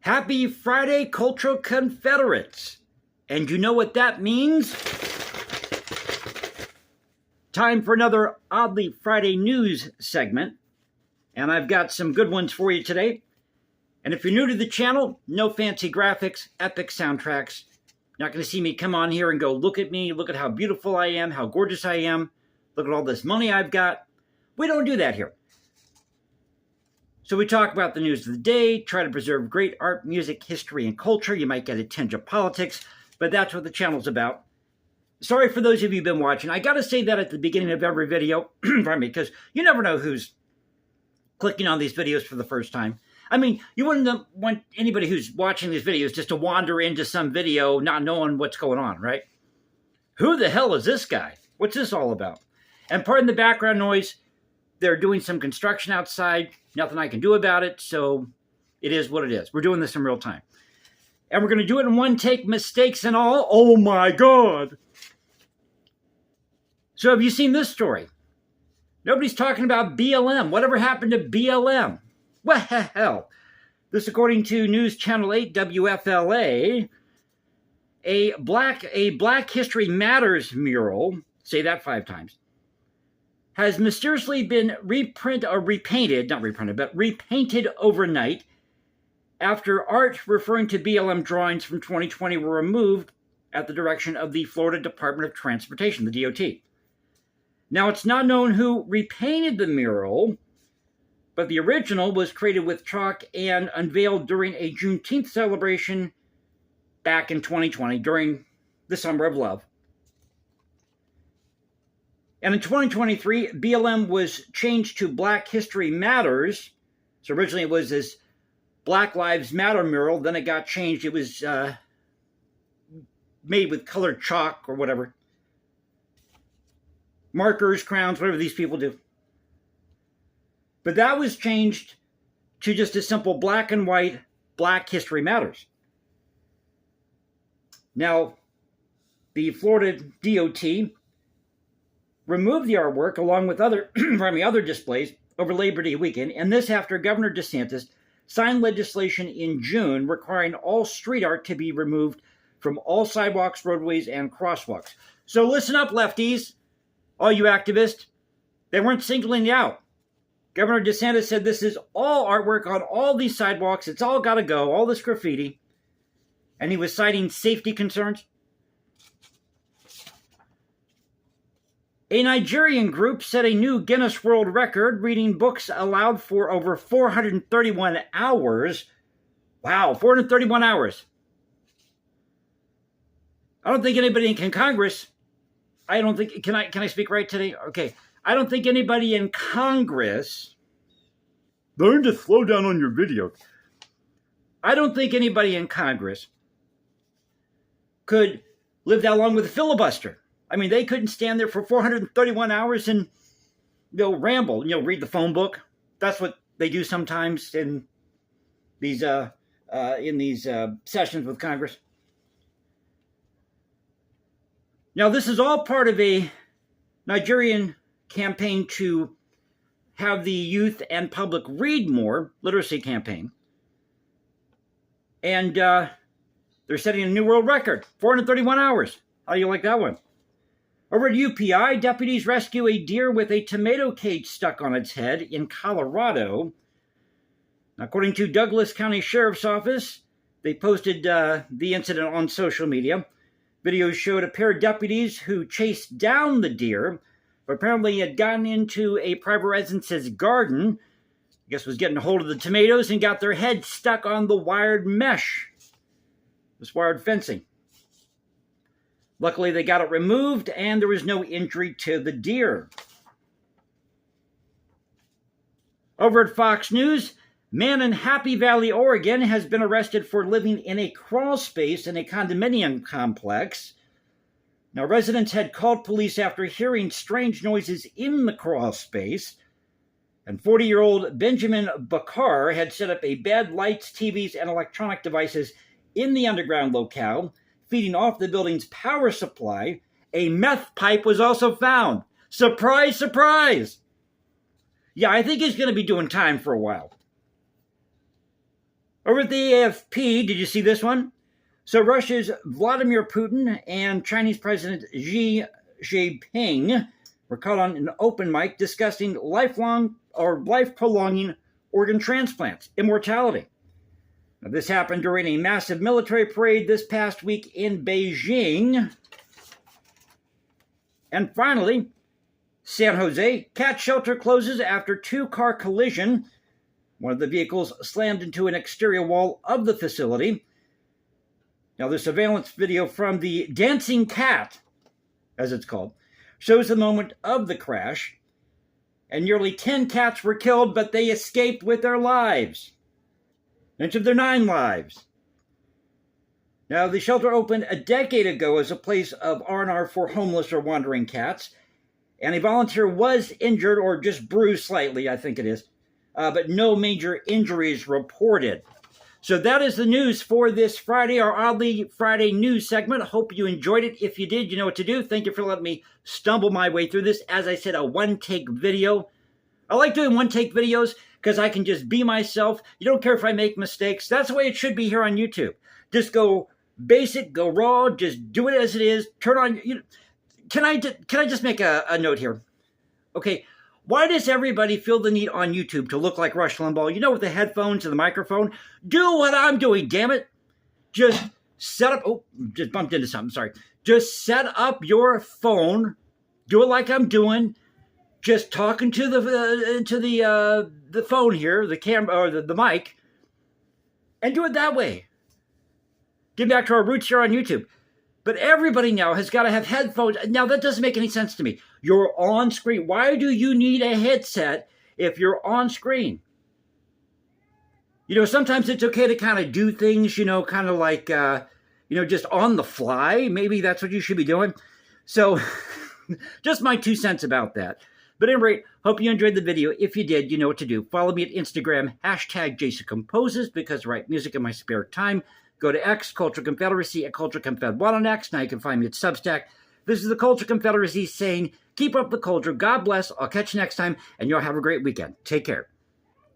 Happy Friday, Cultural Confederates. And you know what that means? Time for another Oddly Friday news segment. And I've got some good ones for you today. And if you're new to the channel, no fancy graphics, epic soundtracks. You're not going to see me come on here and go, look at me, look at how beautiful I am, how gorgeous I am, look at all this money I've got. We don't do that here. So we talk about the news of the day, try to preserve great art, music, history, and culture. You might get a tinge of politics, but that's what the channel's about. Sorry for those of you who've been watching. I got to say that at the beginning of every video, pardon me, because you never know who's clicking on these videos for the first time. I mean, you wouldn't want anybody who's watching these videos just to wander into some video not knowing what's going on, right? Who the hell is this guy? What's this all about? And pardon the background noise. They're doing some construction outside. Nothing I can do about it, so it is what it is. We're doing this in real time. And we're going to do it in one take, mistakes and all. Oh my God. So have you seen this story? Nobody's talking about BLM. Whatever happened to BLM? Well, this according to News Channel 8 WFLA, a Black History Matters mural, say that 5 times, has mysteriously been repainted overnight after art referring to BLM drawings from 2020 were removed at the direction of the Florida Department of Transportation, the DOT. Now, it's not known who repainted the mural, but the original was created with chalk and unveiled during a Juneteenth celebration back in 2020 during the Summer of Love. And in 2023, BLM was changed to Black History Matters. So originally it was this Black Lives Matter mural. Then it got changed. It was made with colored chalk or whatever. Markers, crowns, whatever these people do. But that was changed to just a simple black and white Black History Matters. Now, the Florida DOT removed the artwork along with other displays over Labor Day weekend, and this after Governor DeSantis signed legislation in June requiring all street art to be removed from all sidewalks, roadways, and crosswalks. So listen up, lefties, all you activists. They weren't singling you out. Governor DeSantis said this is all artwork on all these sidewalks. It's all got to go, all this graffiti. And he was citing safety concerns. A Nigerian group set a new Guinness World Record, reading books aloud for over 431 hours. Wow, 431 hours. I don't think anybody in Congress, can I speak right today? Okay. I don't think anybody in Congress, learn to slow down on your video. I don't think anybody in Congress could live that long with a filibuster. I mean, they couldn't stand there for 431 hours and, ramble, read the phone book. That's what they do sometimes in these sessions with Congress. Now, this is all part of a Nigerian campaign to have the youth and public read more, literacy campaign. And they're setting a new world record, 431 hours. How do you like that one? Over at UPI, deputies rescue a deer with a tomato cage stuck on its head in Colorado. According to Douglas County Sheriff's Office, they posted the incident on social media. Videos showed a pair of deputies who chased down the deer, but apparently had gotten into a private residence's garden. I guess was getting a hold of the tomatoes and got their head stuck on the wired mesh. This wired fencing. Luckily, they got it removed, and there was no injury to the deer. Over at Fox News, man in Happy Valley, Oregon, has been arrested for living in a crawl space in a condominium complex. Now, residents had called police after hearing strange noises in the crawl space, and 40-year-old Benjamin Bakar had set up a bed, lights, TVs, and electronic devices in the underground locale, feeding off the building's power supply. A meth pipe was also found. Surprise, surprise! Yeah, I think he's going to be doing time for a while. Over at the AFP, did you see this one? So Russia's Vladimir Putin and Chinese President Xi Jinping were caught on an open mic discussing life-prolonging organ transplants, immortality. Now, this happened during a massive military parade this past week in Beijing. And finally, San Jose, cat shelter closes after two-car collision. One of the vehicles slammed into an exterior wall of the facility. Now, the surveillance video from the Dancing Cat, as it's called, shows the moment of the crash. And nearly 10 cats were killed, but they escaped with their lives. Each of their 9 lives. Now, the shelter opened a decade ago as a place of R&R for homeless or wandering cats. And a volunteer was injured, or just bruised slightly, I think it is. But no major injuries reported. So that is the news for this Friday, our Oddly Friday news segment. Hope you enjoyed it. If you did, you know what to do. Thank you for letting me stumble my way through this. As I said, a one-take video. I like doing one-take videos because I can just be myself. You don't care if I make mistakes. That's the way it should be here on YouTube. Just go basic, go raw, just do it as it is. Turn on... Can I just make a note here? Okay. Why does everybody feel the need on YouTube to look like Rush Limbaugh? You know, with the headphones and the microphone? Do what I'm doing, damn it. Just set up... Oh, just bumped into something, sorry. Just set up your phone. Do it like I'm doing. Just talking to the phone here, the camera, or the mic. And do it that way. Get back to our roots here on YouTube. But everybody now has got to have headphones. Now, that doesn't make any sense to me. You're on screen. Why do you need a headset if you're on screen? You know, sometimes it's okay to kind of do things, you know, kind of like, just on the fly. Maybe that's what you should be doing. So, just my 2 cents about that. But at any rate, hope you enjoyed the video. If you did, you know what to do. Follow me at Instagram, #JasonComposes, because I write music in my spare time. Go to X, Culture Confederacy, at Culture Confed1 on X. Now you can find me at Substack. This is the Culture Confederacy saying, keep up the culture. God bless. I'll catch you next time, and y'all have a great weekend. Take care.